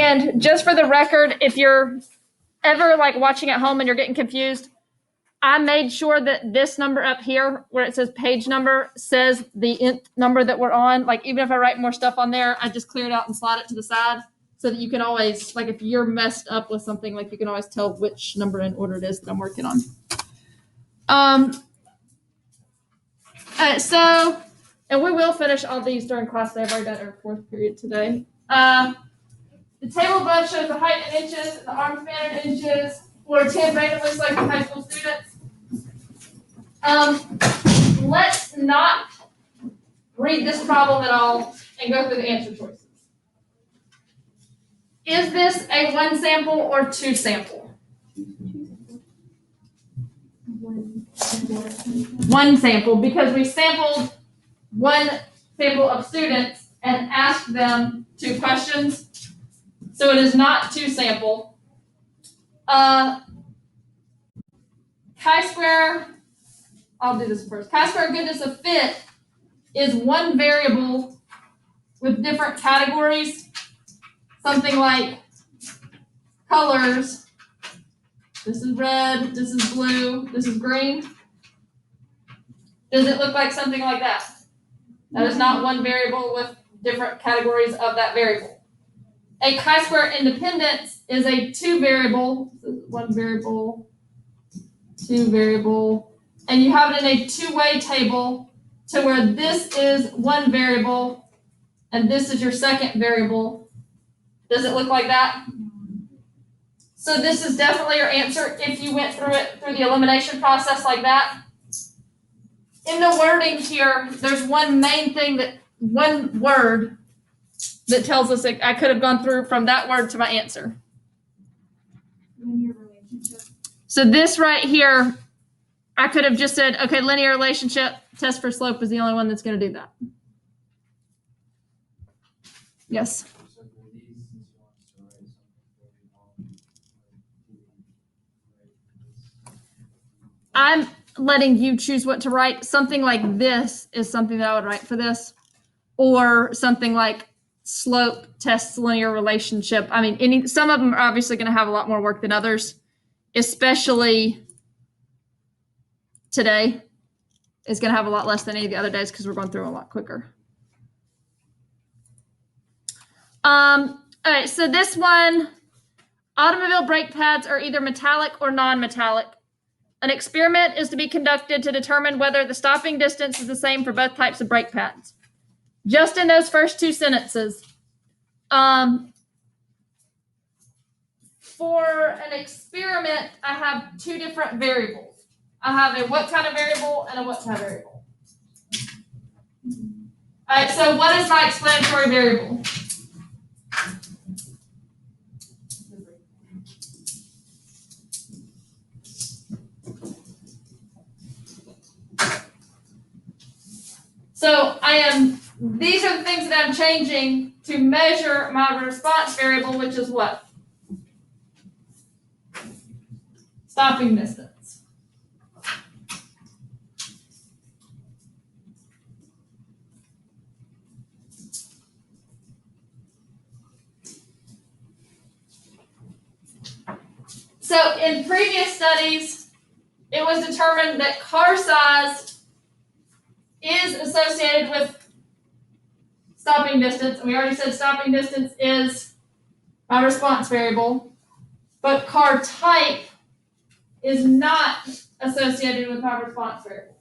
And just for the record, if you're ever like watching at home and you're getting confused, I made sure that this number up here where it says page number says the nth number that we're on. Like even if I write more stuff on there, I just clear it out and slide it to the side so that you can always, like if you're messed up with something, like you can always tell which number in order it is that I'm working on. So, and we will finish all these during class day. I've already done our fourth period today. The table above shows the height in inches and the arm span in inches for 10 randomly selected high school students. Let's not read this problem at all and go through the answer choices. Is this a one sample or two sample? One sample, because we sampled one sample of students and asked them 2 questions. So it is not two sample. Chi-square, I'll do this first. Chi-square goodness of fit is one variable with different categories. Something like colors. This is red, this is blue, this is green. Does it look like something like that? That is not one variable with different categories of that variable. A chi-square independence is a 2 variable, one variable, 2 variable, and you have it in a 2-way table to where this is one variable and this is your second variable. Does it look like that? So this is definitely your answer if you went through it through the elimination process like that. In the wording here, there's one main thing one word that tells us that I could have gone through from that word to my answer. Linear relationship. So this right here, I could have just said, okay, linear relationship, test for slope is the only one that's going to do that. Yes. I'm letting you choose what to write. Something like this is something that I would write for this, or something like slope tests linear relationship. I mean, some of them are obviously going to have a lot more work than others, especially today is going to have a lot less than any of the other days because we're going through a lot quicker. All right, so this one, automobile brake pads are either metallic or non-metallic. An experiment is to be conducted to determine whether the stopping distance is the same for both types of brake pads. Just in those first 2 sentences, for an experiment, I have 2 different variables. I have a what kind of variable and a what kind of variable. All right, so what is my explanatory variable? So these are the things that I'm changing to measure my response variable, which is what? Stopping distance. So in previous studies, it was determined that car size is associated with stopping distance. And we already said stopping distance is my response variable, but car type is not associated with my response variable.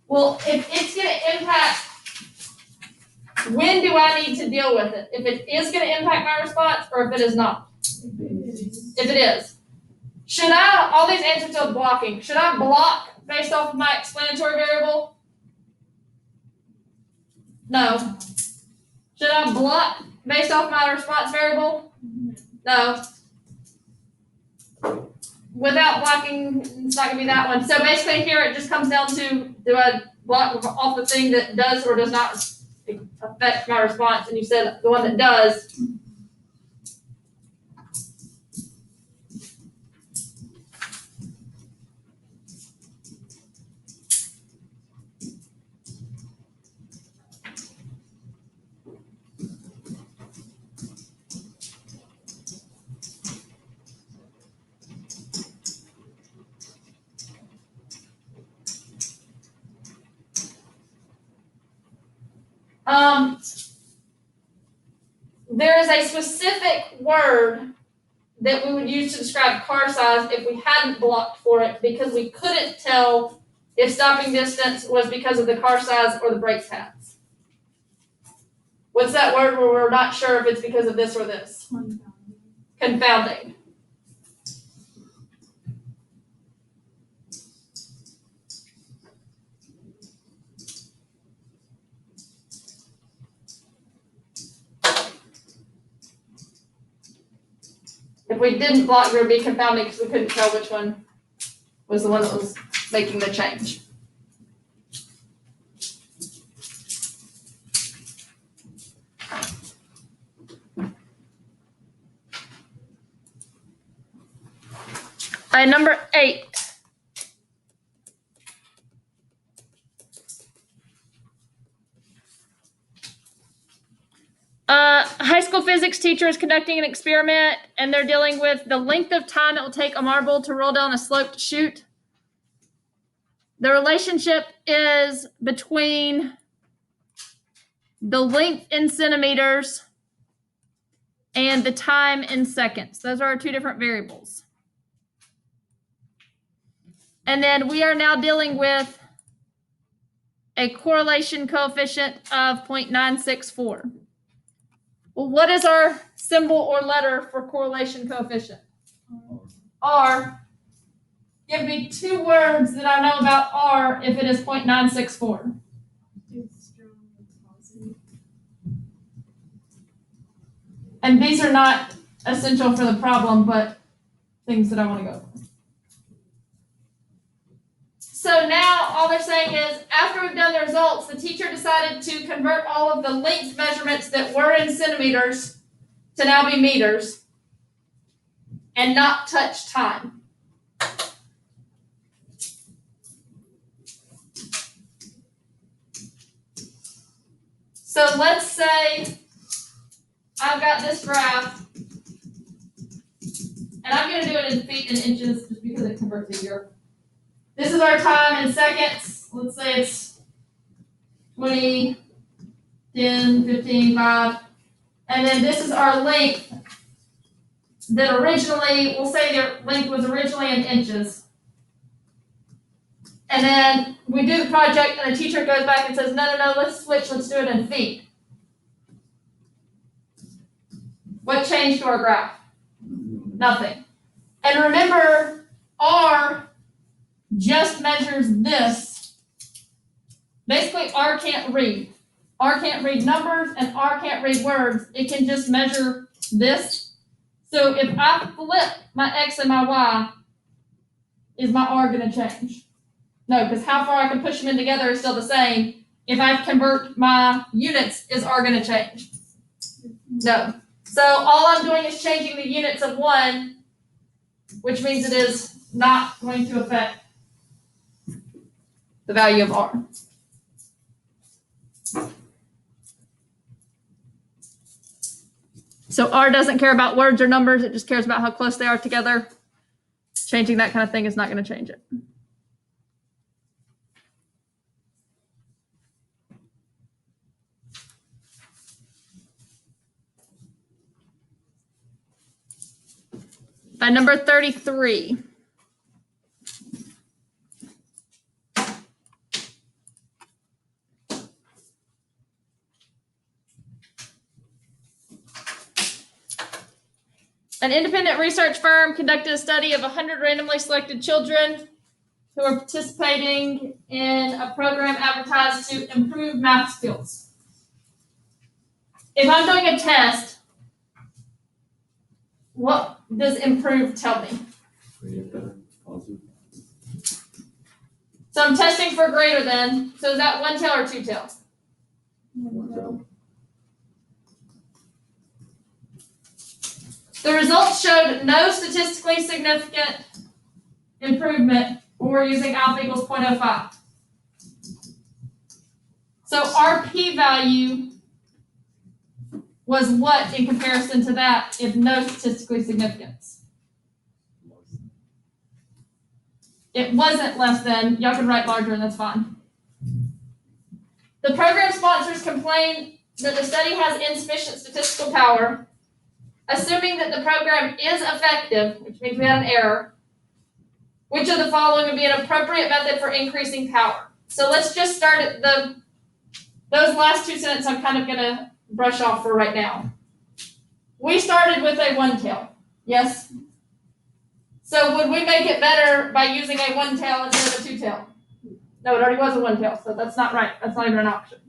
Well, if it's going to impact, when do I need to deal with it? If it is going to impact my response or if it is not? If it is. Should I, all these answers are blocking, should I block based off of my explanatory variable? No. Should I block based off my response variable? No. Without blocking, it's not going to be that one. So basically here it just comes down to, do I block off the thing that does or does not affect my response? And you said the one that does. There is a specific word that we would use to describe car size if we hadn't blocked for it because we couldn't tell if stopping distance was because of the car size or the brake pads. What's that word where we're not sure if it's because of this or this? Confounding. If we didn't block, there would be confounding because we couldn't tell which one was the one that was making the change. All right, number 8. High school physics teacher is conducting an experiment, and they're dealing with the length of time it will take a marble to roll down a sloped chute. The relationship is between the length in centimeters and the time in seconds. Those are our two different variables. And then we are now dealing with a correlation coefficient of 0.964. Well, what is our symbol or letter for correlation coefficient? R. Give me 2 words that I know about R if it is 0.964. And these are not essential for the problem, but things that I want to go over. So now all they're saying is, after we've done the results, the teacher decided to convert all of the length measurements that were in centimeters to now be meters and not touch time. So let's say I've got this graph, and I'm going to do it in feet and inches just because it converts easier. This is our time in seconds. Let's say it's 20, 10, 15, 5. And then this is our length that originally, we'll say their length was originally in inches. And then we do the project and the teacher goes back and says, no, let's switch, let's do it in feet. What changed to our graph? Nothing. And remember, R just measures this. Basically, R can't read. R can't read numbers and R can't read words. It can just measure this. So if I flip my X and my Y, is my R going to change? No, because how far I can push them in together is still the same. If I convert my units, is R going to change? No. So all I'm doing is changing the units of 1, which means it is not going to affect the value of R. So R doesn't care about words or numbers, it just cares about how close they are together. Changing that kind of thing is not going to change it. By number 33. An independent research firm conducted a study of 100 randomly selected children who are participating in a program advertised to improve math skills. If I'm doing a test, what does improve tell me? So I'm testing for greater than, so is that 1 tail or 2 tail? 1 tail. The results showed no statistically significant improvement when we're using alpha equals 0.05. So our p-value was what in comparison to that if no statistically significance? It wasn't less than, y'all can write larger and that's fine. The program sponsors complain that the study has insufficient statistical power. Assuming that the program is effective, which means we had an error, which of the following would be an appropriate method for increasing power? So let's just start at those last two sentences I'm kind of going to brush off for right now. We started with a one-tail, yes? So would we make it better by using a one-tail instead of a two-tail? No, it already was a one-tail, so that's not right. That's not even an option.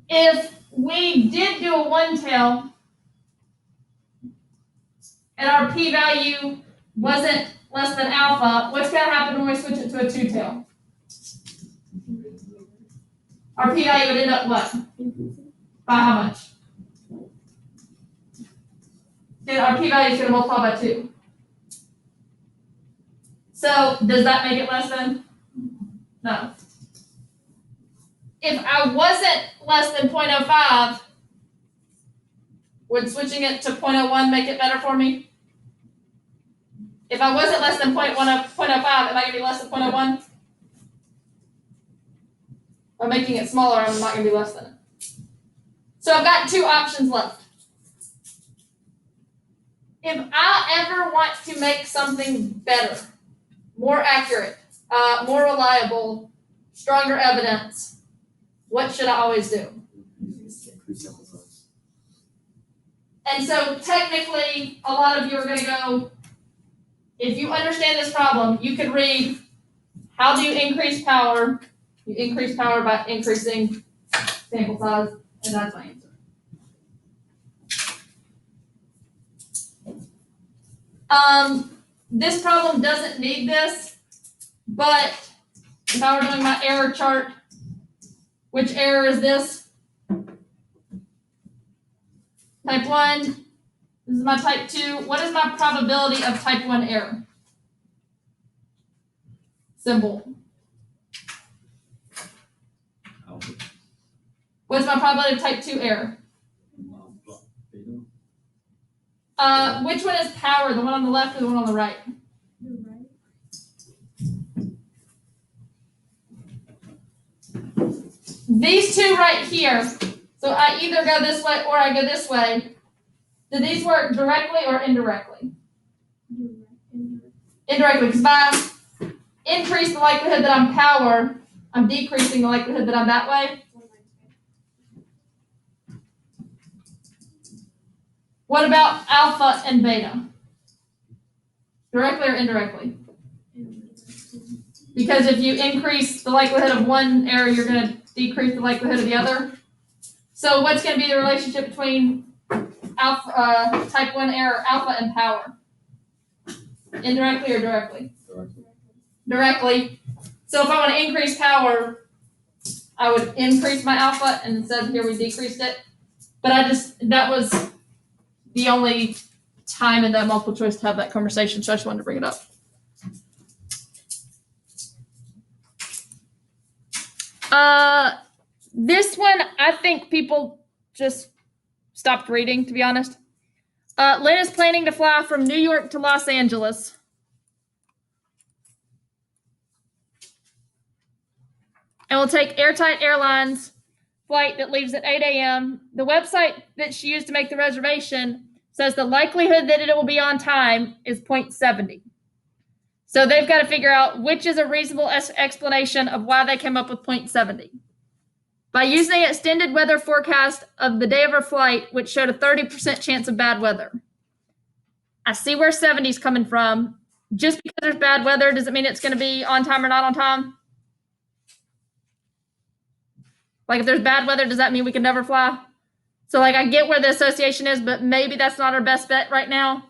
If we did do a one-tail and our p-value wasn't less than alpha, what's going to happen when we switch it to a two-tail? Our p-value would end up what? By how much? Then our p-value is going to multiply by 2. So does that make it less than? No. If I wasn't less than 0.05, would switching it to 0.01 make it better for me? If I wasn't less than 0.05, am I going to be less than 0.01? By making it smaller, I'm not going to be less than it. So I've got two options left. If I ever want to make something better, more accurate, more reliable, stronger evidence, what should I always do? And so technically, a lot of you are going to go, if you understand this problem, you could read, how do you increase power? You increase power by increasing sample size, and that's my answer. This problem doesn't need this, but if I were doing my error chart, which error is this? Type 1. This is my type 2. What is my probability of type 1 error? Simple. What's my probability of type 2 error? Which one is power? The one on the left or the one on the right? These two right here, so I either go this way or I go this way. Do these work directly or indirectly? Indirectly, because if I increase the likelihood that I'm power, I'm decreasing the likelihood that I'm that way. What about alpha and beta? Directly or indirectly? Because if you increase the likelihood of one error, you're going to decrease the likelihood of the other. So what's going to be the relationship between alpha, type 1 error, alpha, and power? Indirectly or directly? Directly. So if I want to increase power, I would increase my alpha, and instead here we decreased it. But that was the only time in that multiple choice to have that conversation, so I just wanted to bring it up. This one, I think people just stopped reading, to be honest. Lynn is planning to fly from New York to Los Angeles. And will take Airtight Airlines flight that leaves at 8 a.m. The website that she used to make the reservation says the likelihood that it will be on time is 0.70. So they've got to figure out which is a reasonable explanation of why they came up with 0.70. By using an extended weather forecast of the day of her flight, which showed a 30% chance of bad weather. I see where 70 is coming from. Just because there's bad weather, does it mean it's going to be on time or not on time? Like if there's bad weather, does that mean we can never fly? So like I get where the association is, but maybe that's not our best bet right now.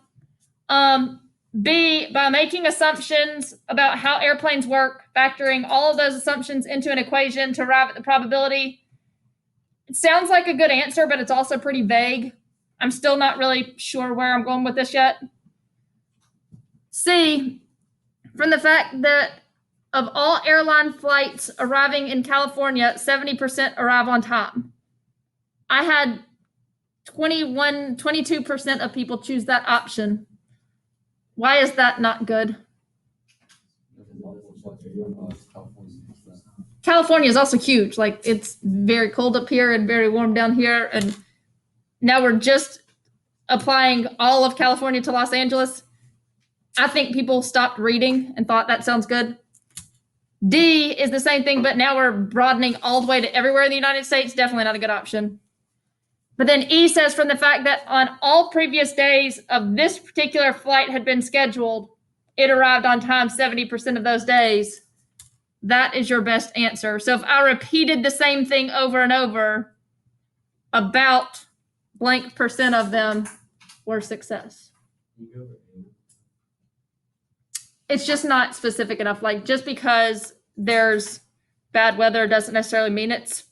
B, by making assumptions about how airplanes work, factoring all of those assumptions into an equation to arrive at the probability. It sounds like a good answer, but it's also pretty vague. I'm still not really sure where I'm going with this yet. C, from the fact that of all airline flights arriving in California, 70% arrive on time. I had 22% of people choose that option. Why is that not good? California is also huge. Like it's very cold up here and very warm down here. And now we're just applying all of California to Los Angeles. I think people stopped reading and thought that sounds good. D is the same thing, but now we're broadening all the way to everywhere in the United States. Definitely not a good option. But then E says from the fact that on all previous days of this particular flight had been scheduled, it arrived on time 70% of those days. That is your best answer. So if I repeated the same thing over and over, about blank percent of them were success. It's just not specific enough. Like just because there's bad weather doesn't necessarily mean it's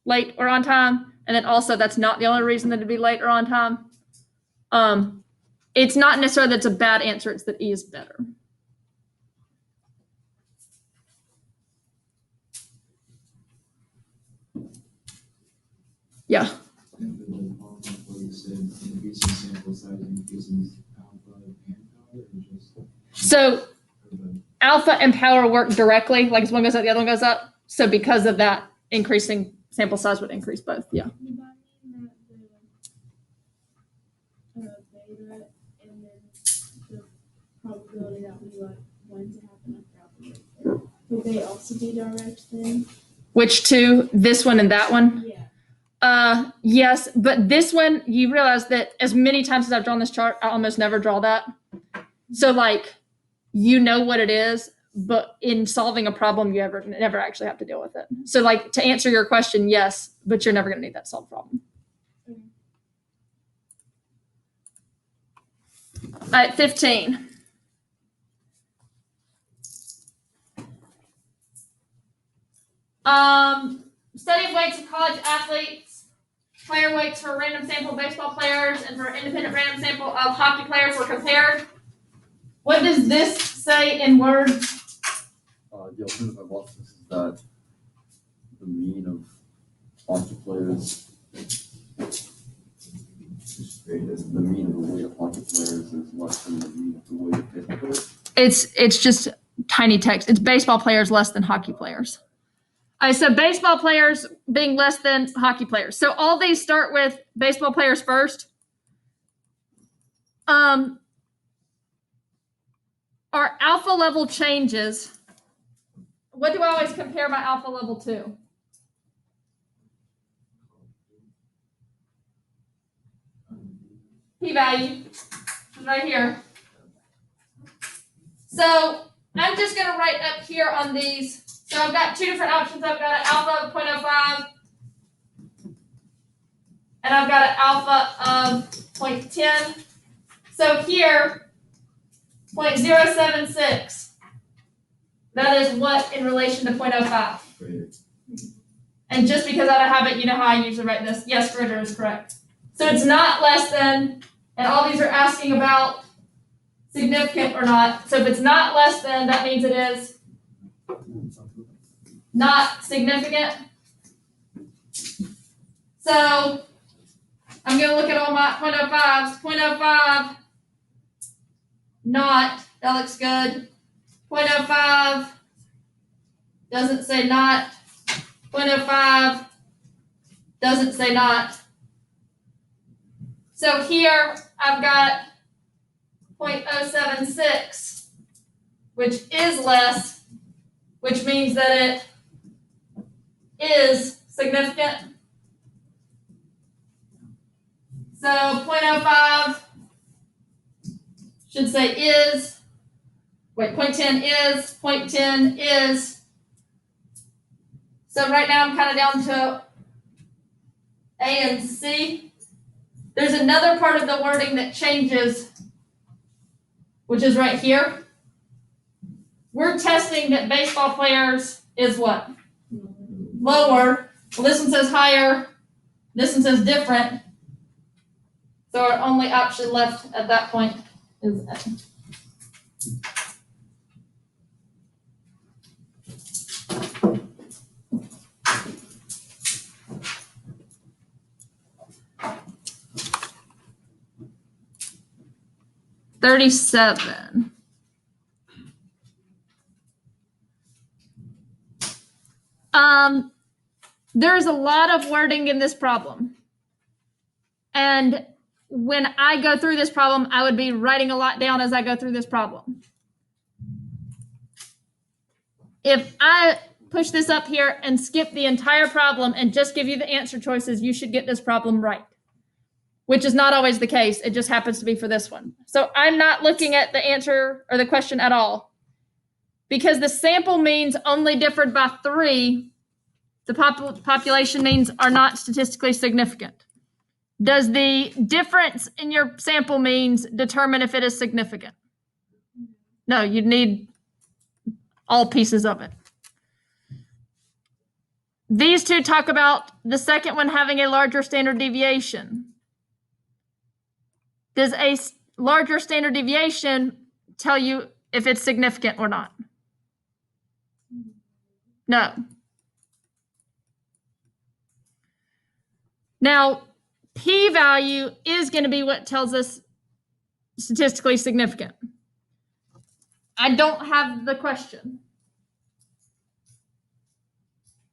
late or on time. And then also that's not the only reason that it'd be late or on time. It's not necessarily that it's a bad answer, it's that E is better. Yeah. So alpha and power work directly, like as one goes up, the other one goes up. So because of that, increasing sample size would increase both. Yeah. Does that mean that the beta and then the probability that we want to happen after alpha, would they also be direct then? Which two? This one and that one? Yeah. Yes, but this one, you realize that as many times as I've drawn this chart, I almost never draw that. So like, you know what it is, but in solving a problem, you never actually have to deal with it. So like to answer your question, yes, but you're never going to need that solved problem. All right, 15. Study of weights of college athletes, player weights for random sample baseball players and for independent random sample of hockey players were compared. What does this say in words? The alternative hypothesis is that the mean of hockey players is greater. The mean of the weight of hockey players is less than the mean of the weight of baseball players. It's just tiny text. It's baseball players less than hockey players. All right, so baseball players being less than hockey players. So all these start with baseball players first. Our alpha level changes. What do I always compare my alpha level to? P-value. Right here. So I'm just going to write up here on these. So I've got two different options. I've got an alpha of 0.05 and I've got an alpha of 0.10. So here, 0.076. That is what in relation to 0.05? Greater. And just because I don't have it, you know how I usually write this. Yes, greater is correct. So it's not less than, and all these are asking about significant or not. So if it's not less than, that means it is not significant. So I'm going to look at all my 0.05s. 0.05, not, that looks good. 0.05 doesn't say not. 0.05 doesn't say not. So here I've got 0.076, which is less, which means that it is significant. So 0.05 should say is, 0.10 is, 0.10 is. So right now I'm kind of down to A and C. There's another part of the wording that changes, which is right here. We're testing that baseball players is what? Lower. Well, this one says higher. This one says different. So our only option left at that point is A. $37. There's a lot of wording in this problem. And when I go through this problem, I would be writing a lot down as I go through this problem. If I push this up here and skip the entire problem and just give you the answer choices, you should get this problem right, which is not always the case. It just happens to be for this one. So I'm not looking at the answer or the question at all. Because the sample means only differed by 3, the population means are not statistically significant. Does the difference in your sample means determine if it is significant? No, you need all pieces of it. These two talk about the second one having a larger standard deviation. Does a larger standard deviation tell you if it's significant or not? No. Now, p-value is going to be what tells us statistically significant. I don't have the question.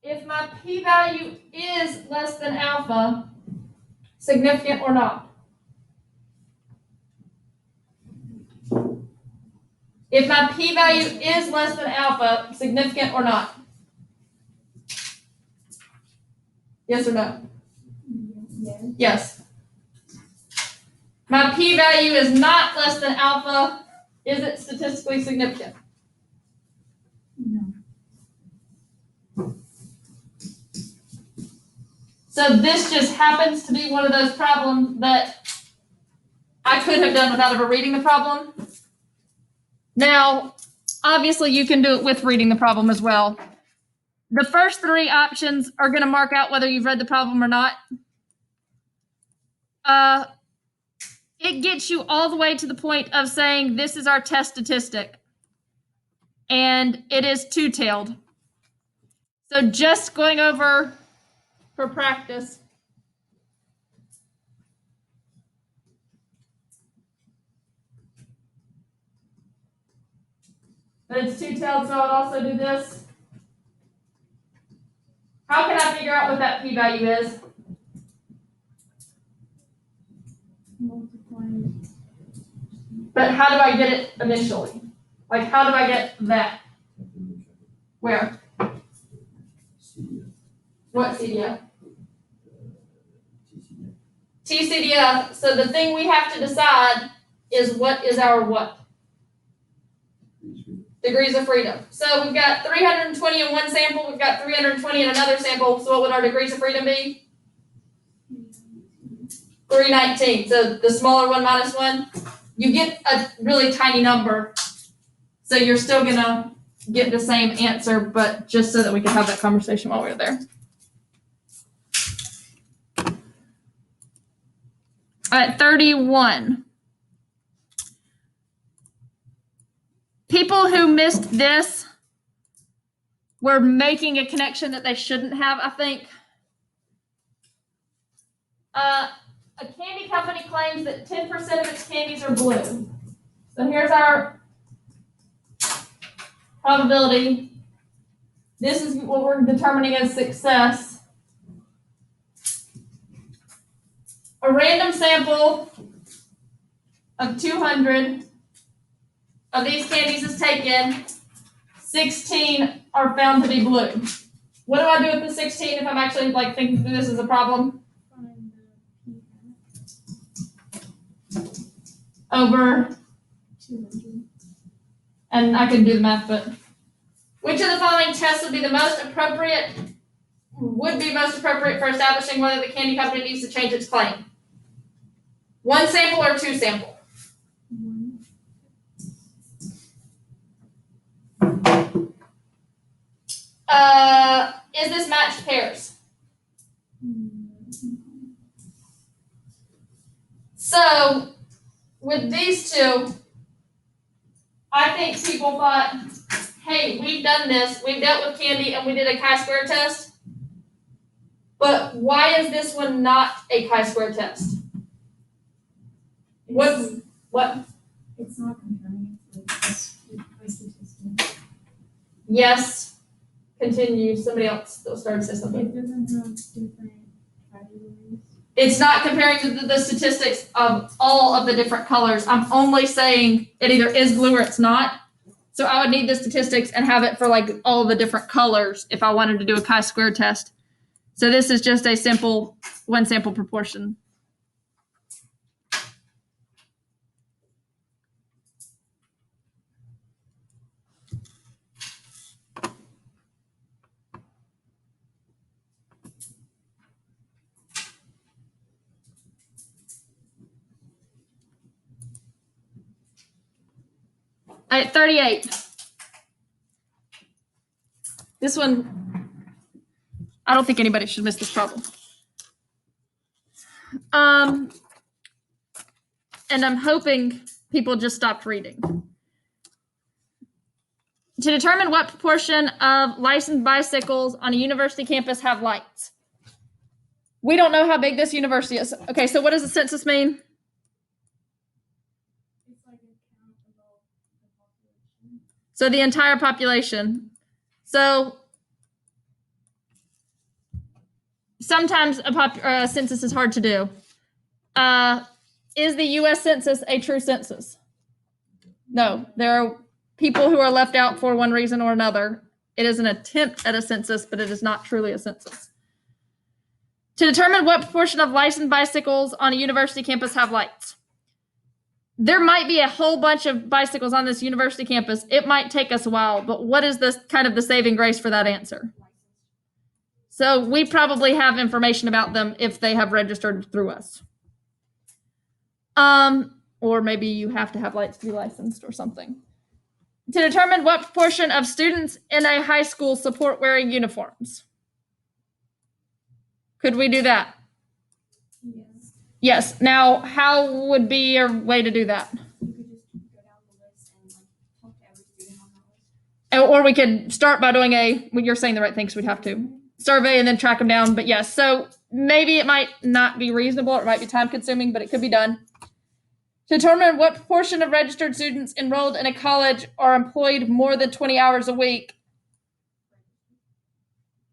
If my p-value is less than alpha, significant or not? If my p-value is less than alpha, significant or not? Yes or no? Yes. My p-value is not less than alpha. Is it statistically significant? No. So this just happens to be one of those problems that I could have done without ever reading the problem. Now, obviously you can do it with reading the problem as well. The first 3 options are going to mark out whether you've read the problem or not. It gets you all the way to the point of saying this is our test statistic. And it is two-tailed. So just going over for practice. But it's two-tailed, so I'll also do this. How can I figure out what that p-value is? Multiply. But how do I get it initially? Like, how do I get that? Where? What CDF? TCDF. So the thing we have to decide is what is our what? Degrees of freedom. So we've got 320 in one sample, we've got 320 in another sample. So what would our degrees of freedom be? 319. So the smaller one minus 1. You get a really tiny number. So you're still going to get the same answer, but just so that we can have that conversation while we're there. All right, 31. People who missed this were making a connection that they shouldn't have, I think. A candy company claims that 10% of its candies are blue. So here's our probability. This is what we're determining as success. A random sample of 200 of these candies is taken. 16 are found to be blue. What do I do with the 16 if I'm actually like thinking through this as a problem? Find the p-hat. Over, 200. and I can do the math, but which of the following tests would be most appropriate for establishing whether the candy company needs to change its claim? 1 sample or 2 sample? 1. Is this matched pairs? So with these two, I think people thought, hey, we've done this, we've dealt with candy and we did a chi-square test. But why is this one not a chi-square test? What? It's not comparing it to like statistics. Yes, continue, somebody else still started to say something. It doesn't have different categories. It's not comparing the statistics of all of the different colors. I'm only saying it either is blue or it's not. So I would need the statistics and have it for like all the different colors if I wanted to do a chi-square test. So this is just a simple one sample proportion. All right, 38. This one, I don't think anybody should miss this problem. And I'm hoping people just stopped reading. To determine what proportion of licensed bicycles on a university campus have lights. We don't know how big this university is. Okay, so what does the census mean? It's like a count of all the population. So the entire population. So sometimes a census is hard to do. Is the U.S. Census a true census? No, there are people who are left out for one reason or another. It is an attempt at a census, but it is not truly a census. To determine what proportion of licensed bicycles on a university campus have lights. There might be a whole bunch of bicycles on this university campus. It might take us a while, but what is this kind of the saving grace for that answer? So we probably have information about them if they have registered through us. Or maybe you have to have lights to be licensed or something. To determine what proportion of students in a high school support wearing uniforms. Could we do that? Yes. Yes. Now, how would be a way to do that? You could just go down the list and like talk to every student on that list. Or we could start by doing well, you're saying the right thing, so we'd have to survey and then track them down. But yes, so maybe it might not be reasonable. It might be time consuming, but it could be done. To determine what proportion of registered students enrolled in a college are employed more than 20 hours a week.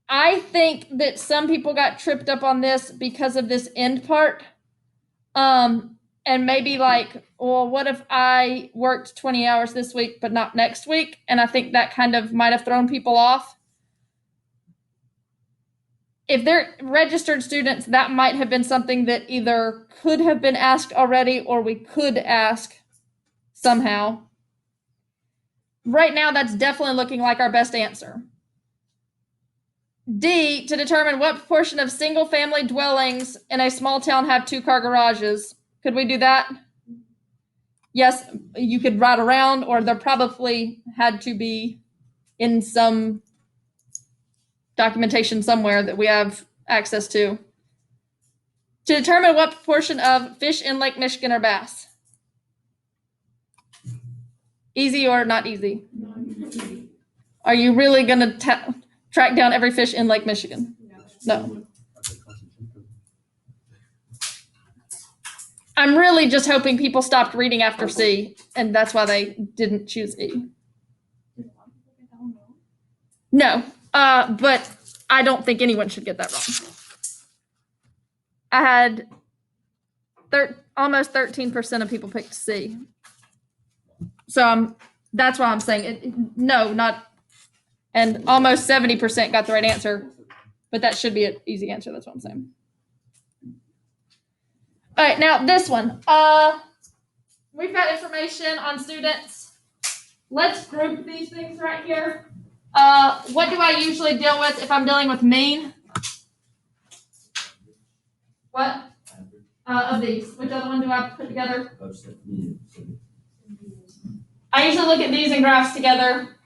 I think that some people got tripped up on this because of this end part. And maybe like, well, what if I worked 20 hours this week, but not next week? And I think that kind of might have thrown people off. If they're registered students, that might have been something that either could have been asked already or we could ask somehow. Right now, that's definitely looking like our best answer. D, to determine what proportion of single-family dwellings in a small town have two-car garages. Could we do that? Yes, you could ride around, or there probably had to be in some documentation somewhere that we have access to. To determine what proportion of fish in Lake Michigan are bass. Easy or not easy? Are you really going to track down every fish in Lake Michigan? No. I'm really just hoping people stopped reading after C, and that's why they didn't choose E. Did a lot of people get that one wrong? No, but I don't think anyone should get that wrong. I had almost 13% of people picked C. So that's why I'm saying it. No, not, and almost 70% got the right answer, but that should be an easy answer. That's what I'm saying. All right, now this one. We've got information on students. Let's group these things right here. What do I usually deal with if I'm dealing with mean? What? Of these. Which other one do I put together? I usually look at these in graphs together,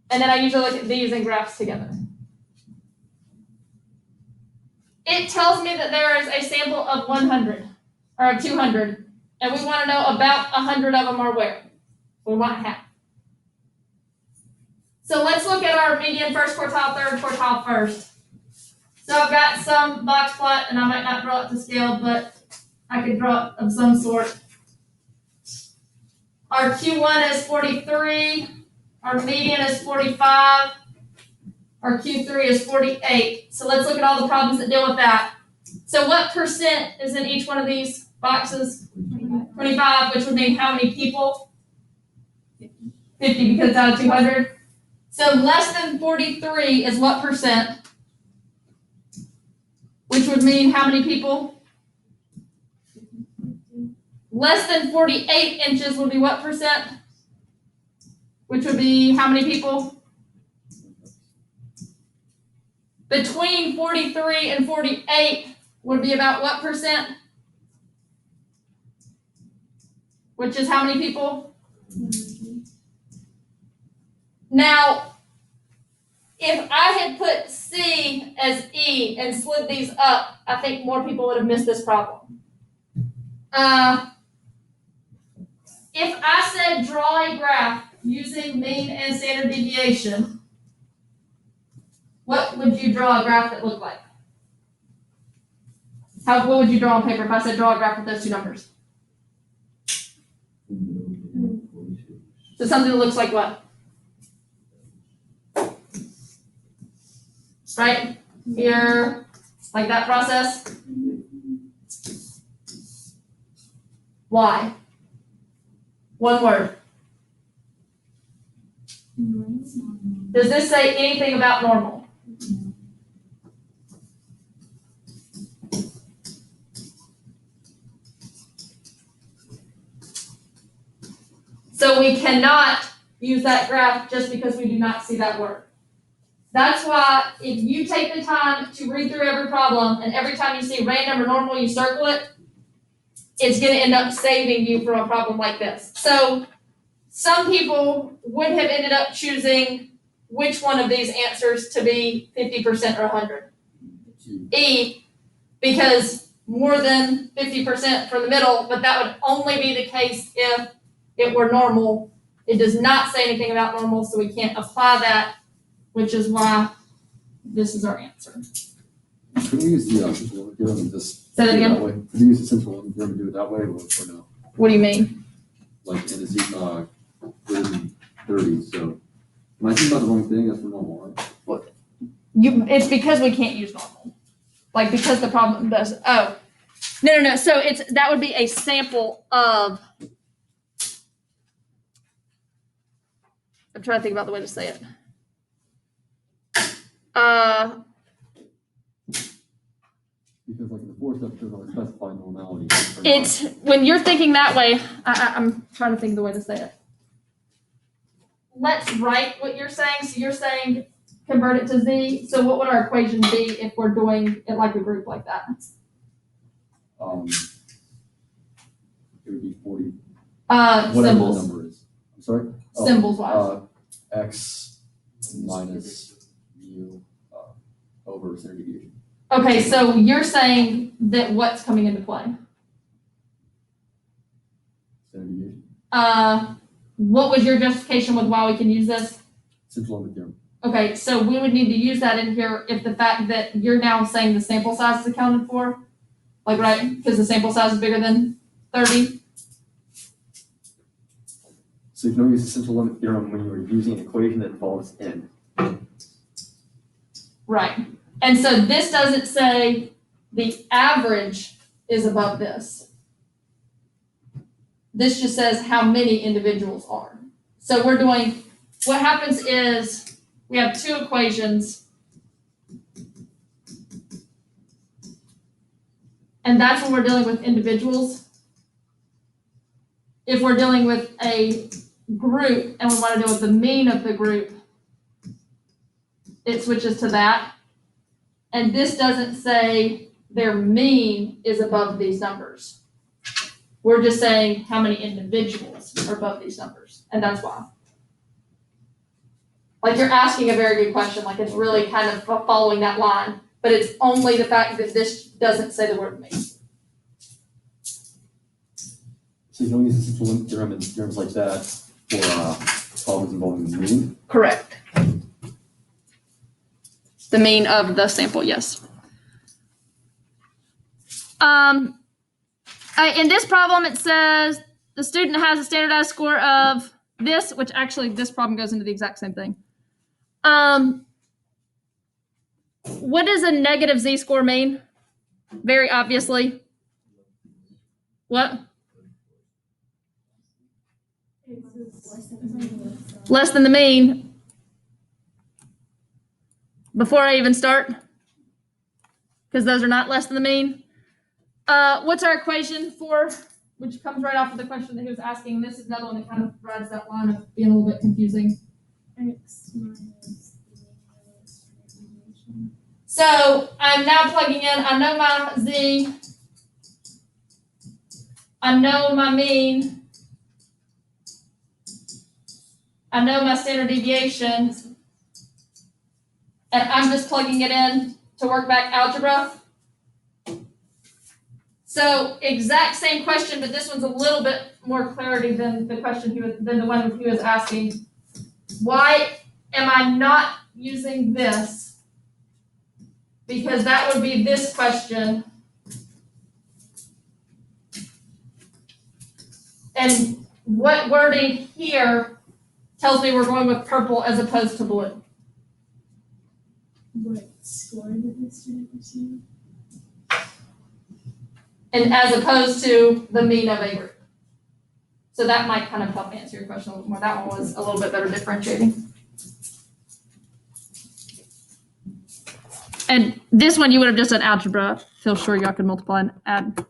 and then I usually look at these in graphs together. It tells me that there is a sample of 100, or of 200, and we want to know about 100 of them are where. We want half. So let's look at our median first quartile, third quartile first. So I've got some box plot, and I might not draw it to scale, but I could draw it of some sort. Our Q1 is 43, our median is 45, Our Q3 is 48. So let's look at all the problems that deal with that. So what percent is in each one of these boxes? 25, which would mean how many people? 50 because it's out of 200. So less than 43 is what percent? Which would mean how many people? Less than 48 inches would be what percent? Which would be how many people? Between 43 and 48 would be about what percent? Which is how many people? Now, if I had put C as E and slid these up, I think more people would have missed this problem. If I said draw a graph using mean and standard deviation, what would you draw a graph that looked like? What would you draw on paper if I said draw a graph with those two numbers? So something that looks like what? Right? Here, like that process. Why? One word. Does this say anything about normal? So we cannot use that graph just because we do not see that word. That's why if you take the time to read through every problem and every time you see random or normal, you circle it, it's going to end up saving you from a problem like this. So some people would have ended up choosing which one of these answers to be 50% or 100. E, because more than 50% for the middle, but that would only be the case if it were normal. It does not say anything about normal, so we can't apply that, which is why this is our answer. Can we use the central limit theorem and just Say that do it again? that way? Can we use the central limit theorem and do it that way or no? What do you mean? Like, and it's greater than 30, so. Am I thinking about the wrong thing? That's for normal, right? It's because we can't use normal. Like because the problem does. Oh, no. So that would be a sample of. I'm trying to think about the way to say it. Because like in the fourth step, there's only specified normality. It's when you're thinking that way. I'm trying to think of the way to say it. Let's write what you're saying. So you're saying convert it to Z. So what would our equation be if we're doing it like a group like that? It would be 40. Whatever Symbols. the number is. I'm sorry? Symbols wise. X minus mu over standard deviation. Okay, so you're saying that what's coming into play? Standard deviation. What was your justification with why we can use this? Central limit theorem. Okay, so we would need to use that in here if the fact that you're now saying the sample size is accounted for, like right, because the sample size is bigger than 30. So you can only use the central limit theorem when you are using an equation that involves n. Right. And so this doesn't say the average is above this. This just says how many individuals are. So we're doing, what happens is we have two equations. And that's when we're dealing with individuals. If we're dealing with a group and we want to deal with the mean of the group, it switches to that. And this doesn't say their mean is above these numbers. We're just saying how many individuals are above these numbers, and that's why. Like you're asking a very good question, like it's really kind of following that line, but it's only the fact that this doesn't say the word mean. So you can only use the central limit theorem in terms like that for problems involving the mean? Correct. The mean of the sample, yes. In this problem, it says the student has a standardized score of this, which actually this problem goes into the exact same thing. What does a negative z-score mean? Very obviously. What? Less than the mean. Before I even start? Because those are not less than the mean. What's our equation for, which comes right off of the question that he was asking. This is another one that kind of rides that line of being a little bit confusing. X minus the standard deviation. So I'm now plugging in, I know my z, I know my mean, I know my standard deviation, and I'm just plugging it in to work back algebra. So exact same question, but this one's a little bit more clarity than the question than the one he was asking. Why am I not using this? Because that would be this question. And what wording here tells me we're going with purple as opposed to blue? What score did the student receive? And as opposed to the mean of a group. So that might kind of help answer your question a little more. That one was a little bit better differentiating. And this one you would have just done algebra. Feel sure y'all could multiply and add.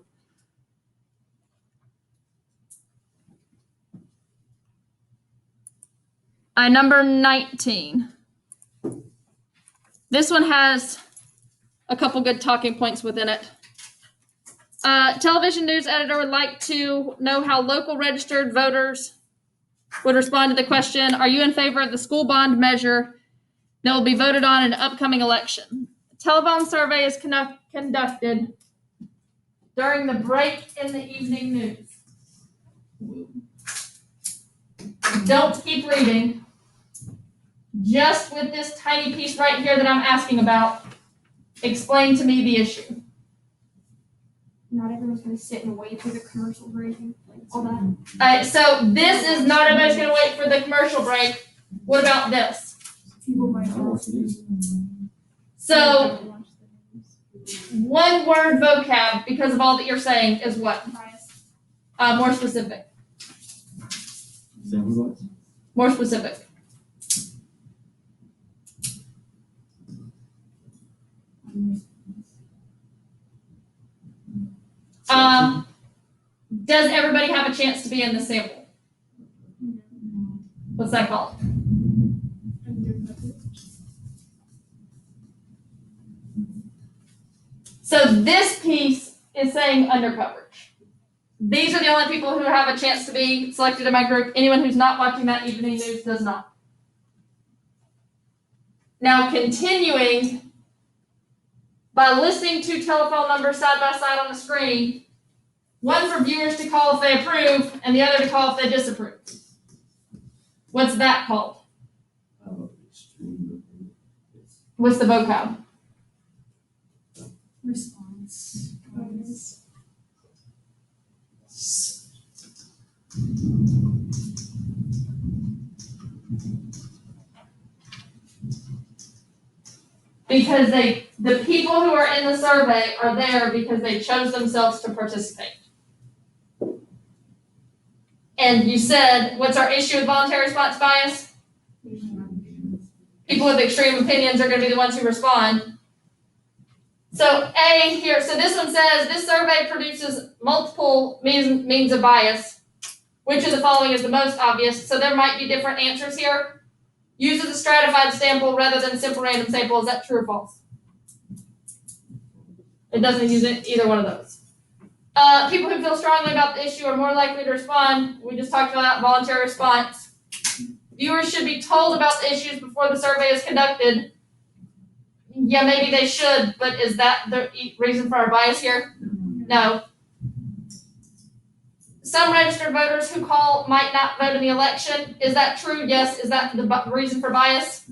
Number 19. This one has a couple good talking points within it. Television news editor would like to know how local registered voters would respond to the question, are you in favor of the school bond measure that will be voted on in an upcoming election? A telephone survey is conducted during the break in the evening news. Don't keep reading. Just with this tiny piece right here that I'm asking about, explain to me the issue. Not everyone's going to sit and wait for the commercial break and all that. All right, so this is not everybody's going to wait for the commercial break. What about this? People might also So watch the news. one word vocab, because of all that you're saying, is what? Bias. More specific. Sample size? More specific. Does everybody have a chance to be in the sample? What's that called? So this piece is saying under coverage. These are the only people who have a chance to be selected in my group. Anyone who's not watching that evening news does not. Now continuing by listening to telephone numbers side by side on the screen, one for viewers to call if they approve and the other to call if they disapprove. What's that called? Extreme. What's the vocab? Response. Because the people who are in the survey are there because they chose themselves to participate. And you said, what's our issue with voluntary response bias? People with extreme opinions are going to be the ones who respond. So A here, so this one says, this survey produces multiple means of bias. Which of the following is the most obvious? So there might be different answers here. Uses a stratified sample rather than simple random sample. Is that true or false? It doesn't use either one of those. People who feel strongly about the issue are more likely to respond. We just talked about voluntary response. Viewers should be told about the issues before the survey is conducted. Yeah, maybe they should, but is that the reason for our bias here? No. Some registered voters who call might not vote in the election. Is that true? Yes. Is that the reason for bias?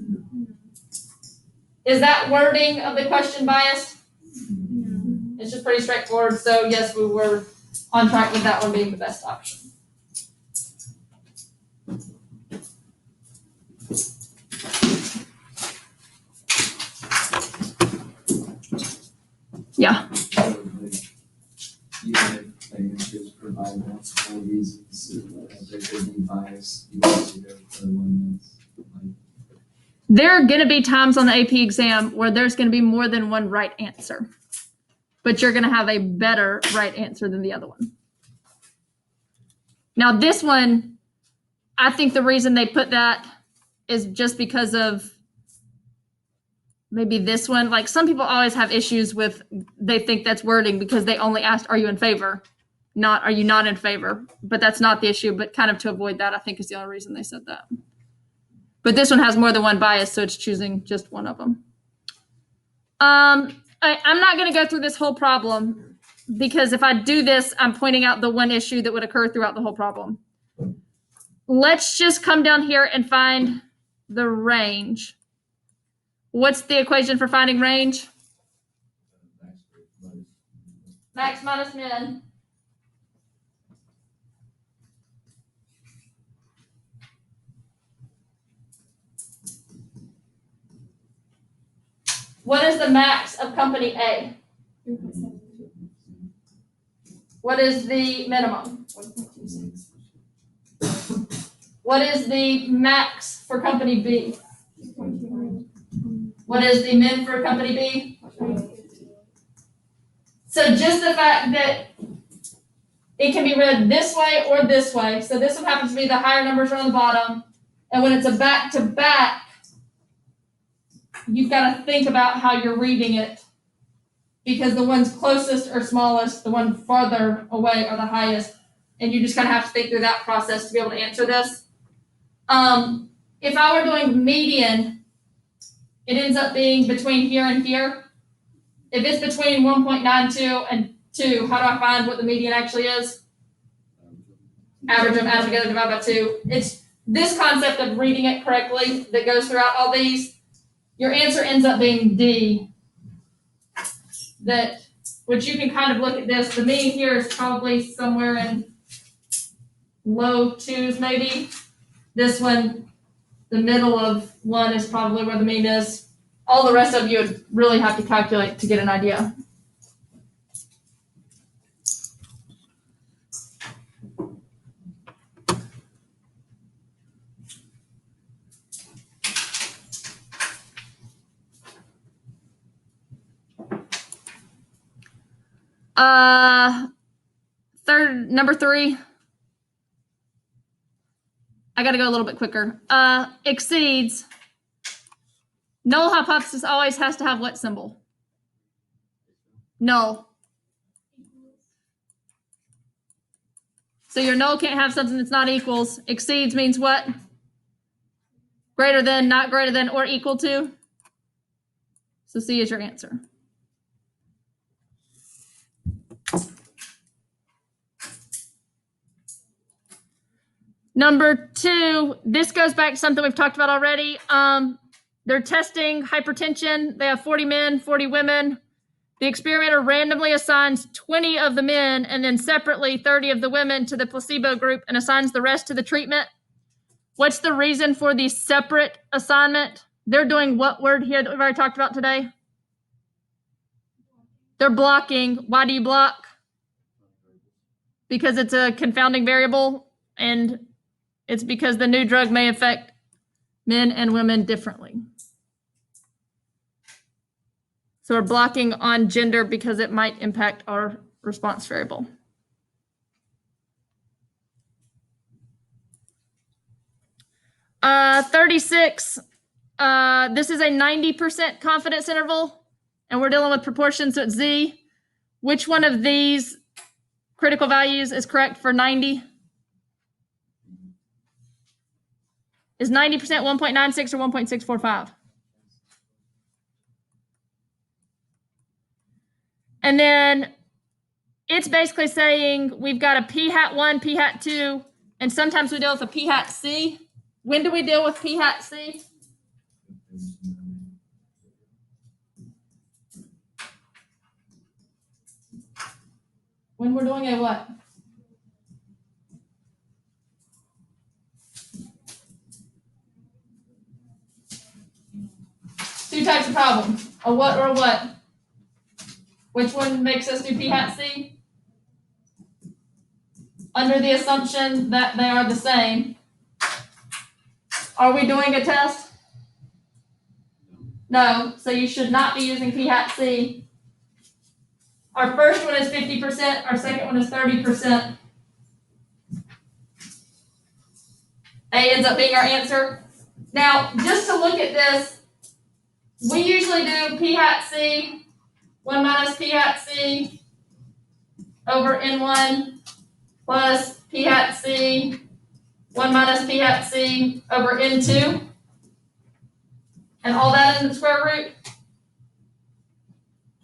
Is that wording of the question biased? It's just pretty straightforward. So yes, we were on track with that one being the best option. Yeah. So, like, even if answers provide multiple reasons, they could be biased, you want to go for the one that's like. There are going to be times on the AP exam where there's going to be more than one right answer, but you're going to have a better right answer than the other one. Now, this one, I think the reason they put that is just because of maybe this one. Like some people always have issues with, they think that's wording because they only asked, are you in favor? Not, are you not in favor? But that's not the issue, but kind of to avoid that, I think is the only reason they said that. But this one has more than one bias, so it's choosing just one of them. I'm not going to go through this whole problem because if I do this, I'm pointing out the one issue that would occur throughout the whole problem. Let's just come down here and find the range. What's the equation for finding range? Max minus min. What is the max of company A? 3.7. What is the minimum? 1.26. What is the max for company B? 2.29. What is the min for company B? So just the fact that it can be read this way or this way. So this one happens to be the higher numbers are on the bottom. And when it's a back-to-back, you've got to think about how you're reading it because the ones closest or smallest, the one farther away are the highest. And you just kind of have to think through that process to be able to answer this. If I were doing median, it ends up being between here and here. If it's between 1.92 and 2, how do I find what the median actually is? Average them, add them together, divide by 2. It's this concept of reading it correctly that goes throughout all these. Your answer ends up being D. That, which you can kind of look at this. The mean here is probably somewhere in low 2s maybe. This one, the middle of 1 is probably where the mean is. All the rest of you would really have to calculate to get an idea. Number 3. I got to go a little bit quicker. Exceeds. Null hypothesis always has to have what symbol? Null. So your null can't have something that's not equals. Exceeds means what? Greater than, not greater than, or equal to. So C is your answer. Number 2, this goes back to something we've talked about already. They're testing hypertension. They have 40 men, 40 women. The experimenter randomly assigns 20 of the men and then separately 30 of the women to the placebo group and assigns the rest to the treatment. What's the reason for the separate assignment? They're doing what word here that we've already talked about today? They're blocking. Why do you block? Because it's a confounding variable, and it's because the new drug may affect men and women differently. So we're blocking on gender because it might impact our response variable. Uh, 36, this is a 90% confidence interval, and we're dealing with proportions, so it's Z. Which one of these critical values is correct for 90? Is 90% 1.96 or 1.645? And then it's basically saying we've got a p hat 1, p hat 2, and sometimes we deal with a p hat C. When do we deal with p hat C? When we're doing a what? Two types of problems. A what or a what? Which one makes us do P hat C? Under the assumption that they are the same. Are we doing a test? No, so you should not be using P hat C. Our first one is 50%, our second one is 30%. A ends up being our answer. Now, just to look at this, we usually do P hat C, 1 minus P hat C over N1 plus P hat C, 1 minus P hat C over N2. And all that in the square root.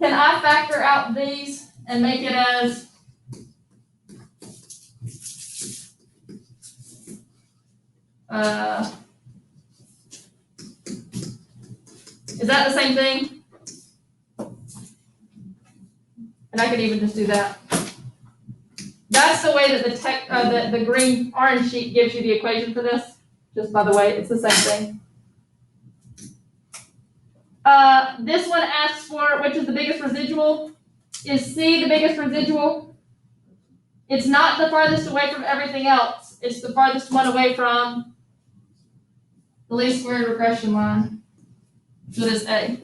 Can I factor out these and make it as is that the same thing? And I could even just do that. That's the way that the green orange sheet gives you the equation for this. Just by the way, it's the same thing. This one asks for which is the biggest residual. Is C the biggest residual? It's not the farthest away from everything else. It's the farthest one away from the least squared regression line. So it is A.